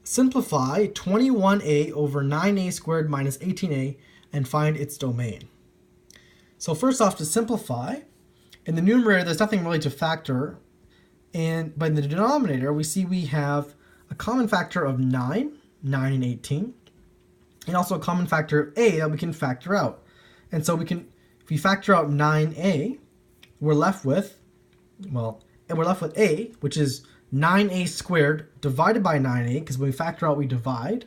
Simplify 21a over 9a squared minus 18a and find its domain. So first off, to simplify, in the numerator there's nothing really to factor, but in the denominator we see we have a common factor of 9 and 18, and also a common factor of a that we can factor out. And so if we factor out 9a, we're left with a, which is 9a squared divided by 9a, because when we factor out we divide,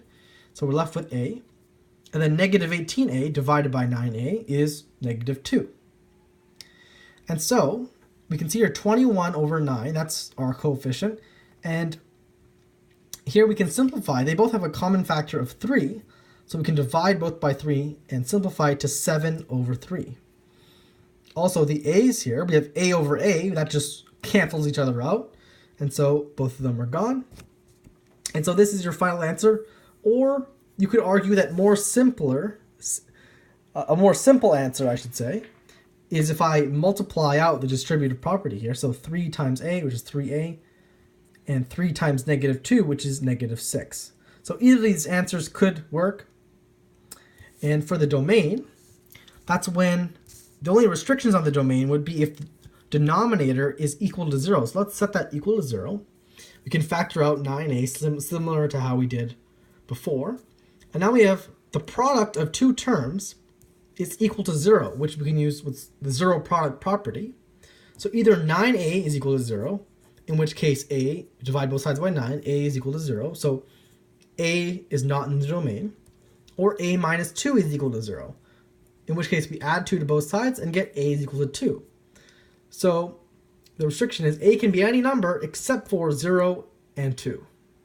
so we're left with a. And then negative 18a divided by 9a is negative 2. And so we can see here 21 over 9, that's our coefficient. And here we can simplify. They both have a common factor of 3, so we can divide both by 3 and simplify to 7 over 3. Also, the a's here, we have a over a, that just cancels each other out. And so both of them are gone. And so this is your final answer. Or you could argue that a more simple answer, I should say, is if I multiply out the distributive property here. So 3 times a, which is 3a, and 3 times negative 2, which is negative 6. So either of these answers could work. And for the domain, that's when the only restrictions on the domain would be if the denominator is equal to 0. So let's set that equal to 0. We can factor out 9a, similar to how we did before. And now we have the product of two terms is equal to 0, which we can use with the zero product property. So either 9a is equal to 0, in which case a, divide both sides by 9, a is equal to 0. So a is not in the domain. Or a minus 2 is equal to 0, in which case we add 2 to both sides and get a is equal to 2. So the restriction is a can be any number except for 0 and 2.